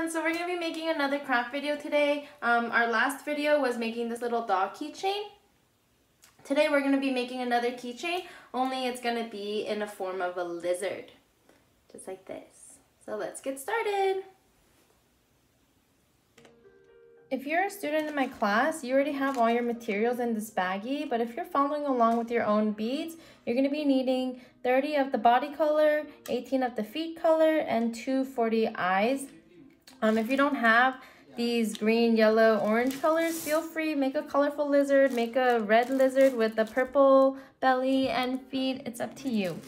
everyone, so we're going to be making another craft video today. Our last video was making this little dog keychain. Today we're going to be making another keychain, only it's going to be in a form of a lizard. Just like this. So let's get started. If you're a student in my class, you already have all your materials in this baggie, but if you're following along with your own beads, you're going to be needing 30 of the body color, 18 of the feet color, and 240 eyes. If you don't have these green, yellow, orange colors, feel free, make a colorful lizard, make a red lizard with the purple belly and feet. It's up to you.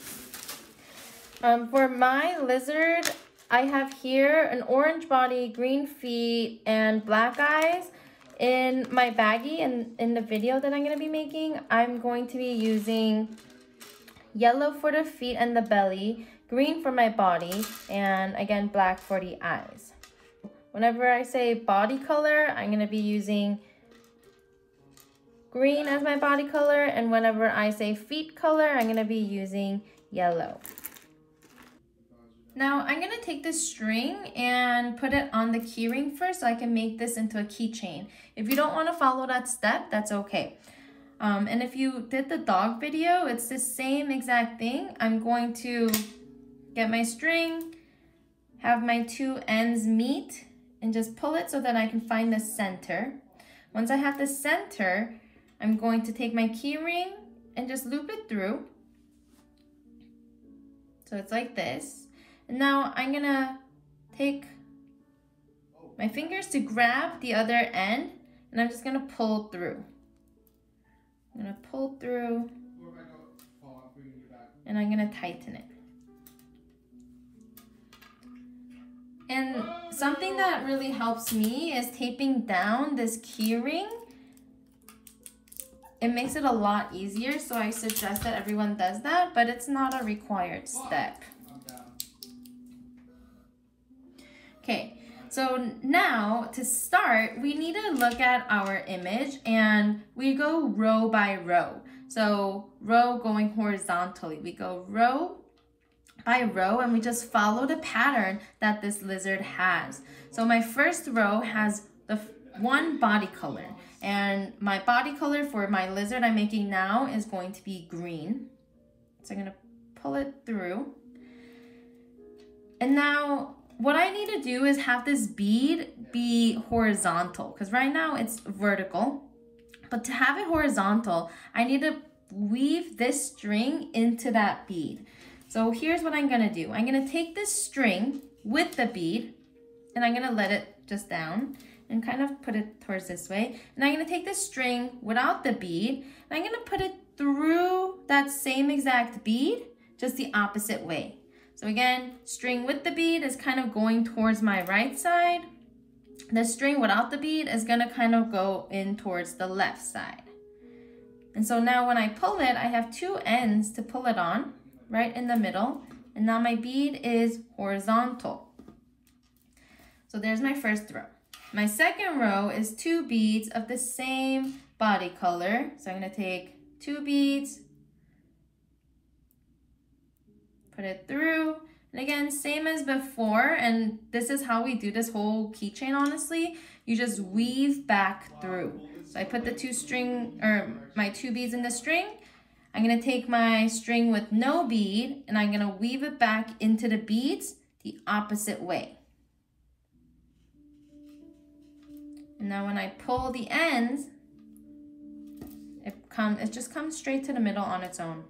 For my lizard, I have here an orange body, green feet, and black eyes. In my baggie and in the video that I'm going to be making, I'm going to be using yellow for the feet and the belly, green for my body, and again, black for the eyes. Whenever I say body color, I'm going to be using green as my body color, and whenever I say feet color, I'm going to be using yellow. Now I'm going to take this string and put it on the keyring first so I can make this into a keychain. If you don't want to follow that step, that's okay. And if you did the dog video, it's the same exact thing. I'm going to get my string, have my two ends meet, and just pull it so that I can find the center. Once I have the center, I'm going to take my keyring and just loop it through. So it's like this. And now I'm gonna take my fingers to grab the other end, and I'm just gonna pull through. I'm gonna pull through, and I'm gonna tighten it. And something that really helps me is taping down this keyring. It makes it a lot easier, so I suggest that everyone does that, but it's not a required step. Okay, so now to start, we need to look at our image and we go row by row. So row going horizontally. We go row by row and we just follow the pattern that this lizard has. So my first row has the one body color, and my body color for my lizard I'm making now is going to be green. So I'm gonna pull it through. And now what I need to do is have this bead be horizontal, because right now it's vertical. But to have it horizontal, I need to weave this string into that bead. So here's what I'm gonna do. I'm gonna take this string with the bead, and I'm gonna let it just down and kind of put it towards this way. And I'm gonna take this string without the bead, and I'm gonna put it through that same exact bead, just the opposite way. So again, string with the bead is kind of going towards my right side. The string without the bead is gonna kind of go in towards the left side. And so now when I pull it, I have two ends to pull it on, right in the middle. And now my bead is horizontal. So there's my first row. My second row is two beads of the same body color. So I'm gonna take two beads, put it through, and again, same as before, and this is how we do this whole keychain, honestly. You just weave back through. So I put the my two beads in the string. I'm gonna take my string with no bead, and I'm gonna weave it back into the beads the opposite way. And now when I pull the ends, it just comes straight to the middle on its own.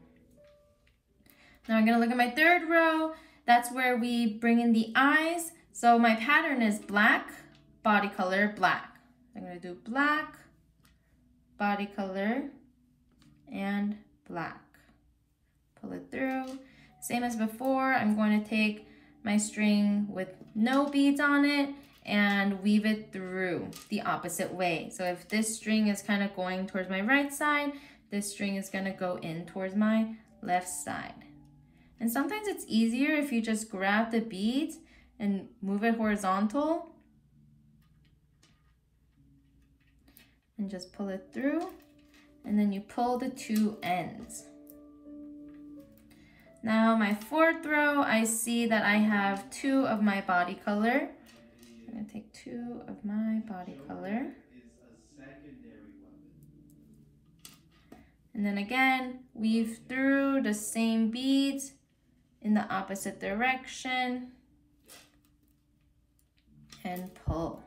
Now I'm gonna look at my third row. That's where we bring in the eyes. So my pattern is black, body color, black. I'm gonna do black, body color, and black. Pull it through. Same as before, I'm going to take my string with no beads on it and weave it through the opposite way. So if this string is kind of going towards my right side, this string is gonna go in towards my left side. And sometimes it's easier if you just grab the beads and move it horizontal and just pull it through, and then you pull the two ends. Now my fourth row, I see that I have two of my body color. I'm gonna take 2 of my body color. And then again, weave through the same beads in the opposite direction and pull.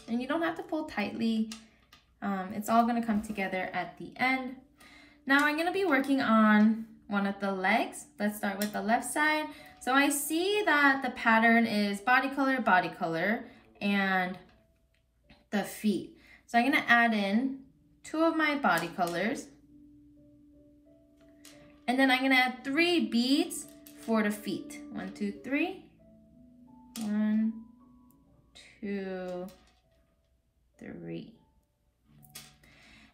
And you don't have to pull tightly. It's all gonna come together at the end. Now I'm gonna be working on one of the legs. Let's start with the left side. So I see that the pattern is body color, and the feet. So I'm gonna add in 2 of my body colors. And then I'm gonna add 3 beads for the feet. 1, 2, 3. 1, 2, 3.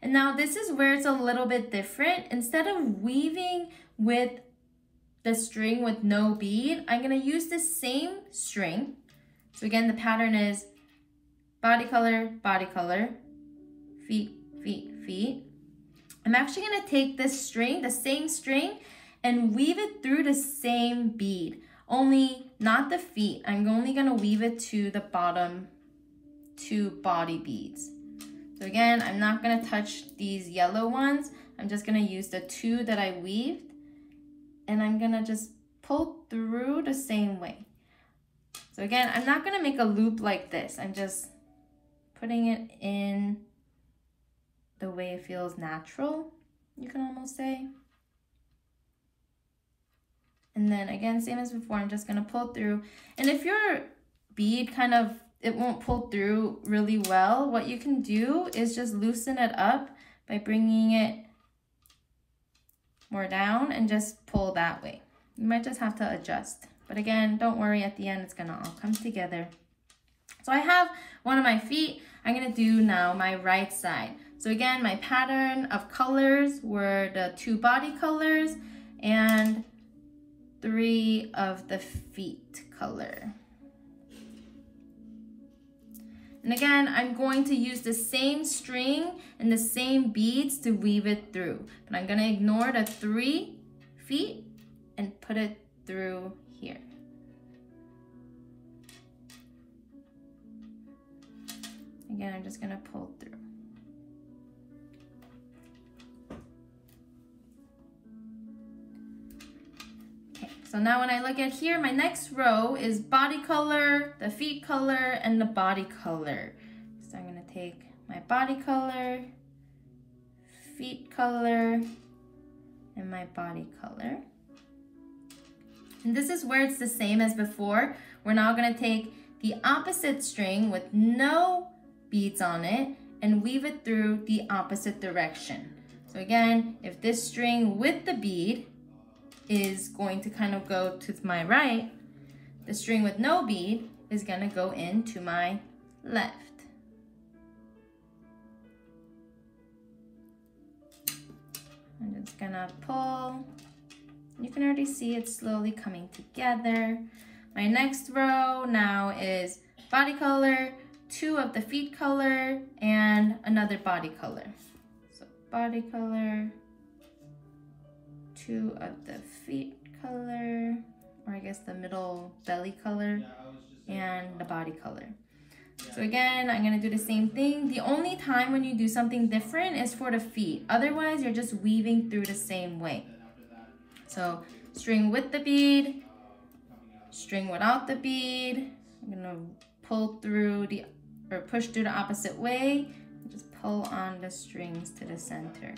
And now this is where it's a little bit different. Instead of weaving with the string with no bead, I'm gonna use the same string. So again, the pattern is body color, feet, feet, feet. I'm actually gonna take this string, the same string, and weave it through the same bead, only not the feet. I'm only gonna weave it to the bottom 2 body beads. So again, I'm not gonna touch these yellow ones. I'm just gonna use the 2 that I weaved, and I'm gonna just pull through the same way. So again, I'm not gonna make a loop like this. I'm just putting it in the way it feels natural, you can almost say. And then again, same as before, I'm just gonna pull through. And if your bead it won't pull through really well, what you can do is just loosen it up by bringing it more down and just pull that way. You might just have to adjust. But again, don't worry, at the end it's gonna all come together. So I have one of my feet. I'm gonna do now my right side. So again, my pattern of colors were the 2 body colors and 3 of the feet color. And again, I'm going to use the same string and the same beads to weave it through. But I'm gonna ignore the 3 feet and put it through here. Again, I'm just gonna pull through. So now when I look at here, my next row is body color, the feet color, and the body color. So I'm gonna take my body color, feet color, and my body color. And this is where it's the same as before. We're now gonna take the opposite string with no beads on it and weave it through the opposite direction. So again, if this string with the bead is going to kind of go to my right, the string with no bead is gonna go into my left. I'm just gonna pull. You can already see it's slowly coming together. My next row now is body color, 2 of the feet color, and another body color. So body color, 2 of the feet color, or I guess the middle belly color, and the body color. So again, I'm gonna do the same thing. The only time when you do something different is for the feet. Otherwise, you're just weaving through the same way. So string with the bead, string without the bead. I'm gonna pull through or push through the opposite way. Just pull on the strings to the center.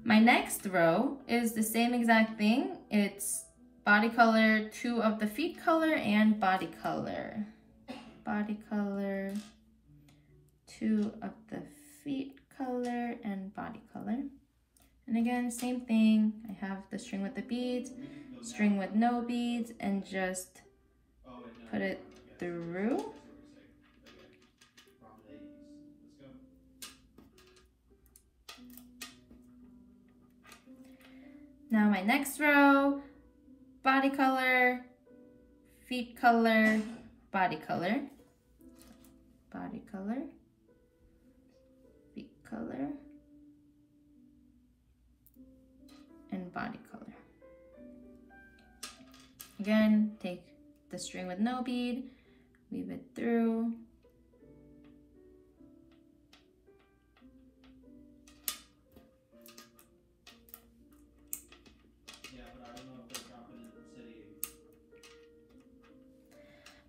My next row is the same exact thing. It's body color, 2 of the feet color, and body color. Body color, 2 of the feet color, and body color. And again, same thing. I have the string with the beads, string with no beads, and just put it through. Now my next row, body color, feet color, body color, body color, feet color, and body color. Again, take the string with no bead, weave it through.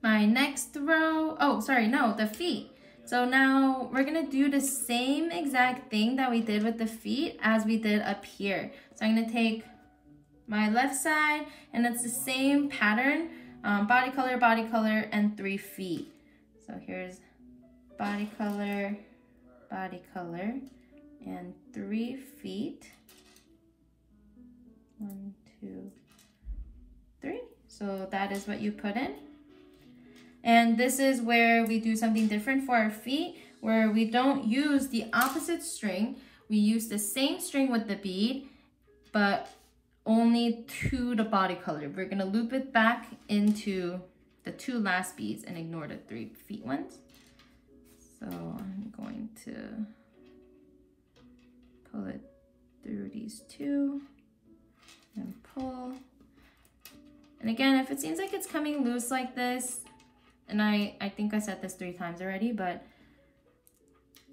My next row, oh, sorry, no, the feet. So now we're gonna do the same exact thing that we did with the feet as we did up here. So I'm gonna take my left side, and it's the same pattern, body color, and 3 feet. So here's body color, and 3 feet. 1, 2, 3. So that is what you put in. And this is where we do something different for our feet, where we don't use the opposite string. We use the same string with the bead, but only to the body color. We're gonna loop it back into the 2 last beads and ignore the 3 feet ones. So I'm going to pull it through these 2 and pull. And again, if it seems like it's coming loose like this, and I think I said this 3 times already, but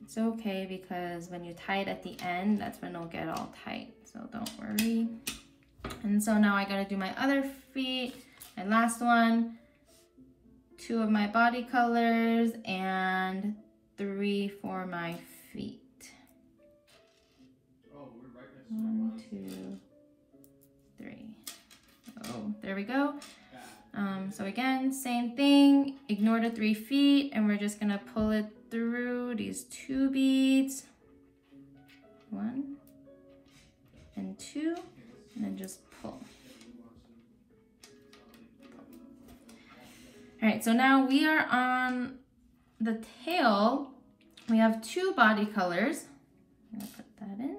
it's okay because when you tie it at the end, that's when it'll get all tight. So don't worry. And so now I gotta do my other feet, my last one, 2 of my body colors, and 3 for my feet. 1, 2, 3. Oh, there we go. So again, same thing, ignore the 3 feet, and we're just gonna pull it through these 2 beads. 1 and 2, and then just pull. All right, so now we are on the tail. We have 2 body colors. I'm gonna put that in.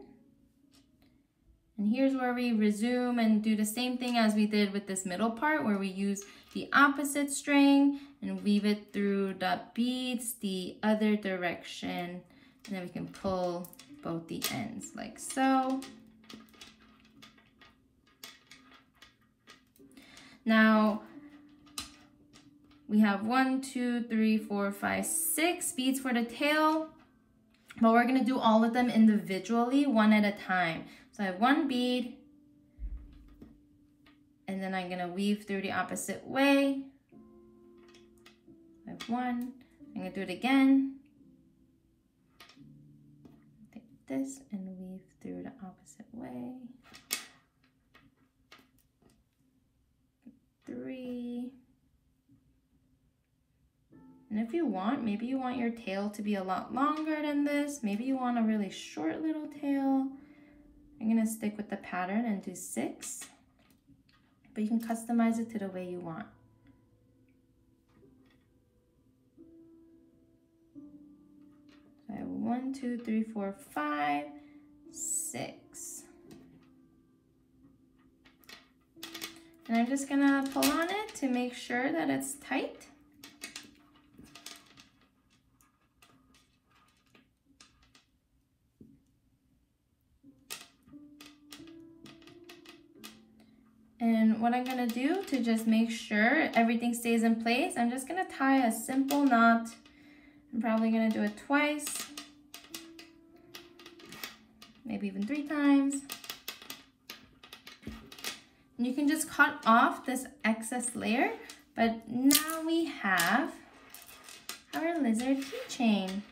And here's where we resume and do the same thing as we did with this middle part, where we use the opposite string and weave it through the beads the other direction. And then we can pull both the ends like so. Now, we have 1, 2, 3, 4, 5, 6 beads for the tail, but we're gonna do all of them individually, one at a time. So I have 1 bead, and then I'm gonna weave through the opposite way. I have 1, I'm gonna do it again. Take this and weave through the opposite way. 3. And if you want, maybe you want your tail to be a lot longer than this. Maybe you want a really short little tail. I'm gonna stick with the pattern and do 6, but you can customize it to the way you want. So I have 1, 2, 3, 4, 5, 6. And I'm just gonna pull on it to make sure that it's tight. And what I'm gonna do to just make sure everything stays in place, I'm just gonna tie a simple knot. I'm probably gonna do it twice, maybe even 3 times. And you can just cut off this excess layer, but now we have our lizard keychain.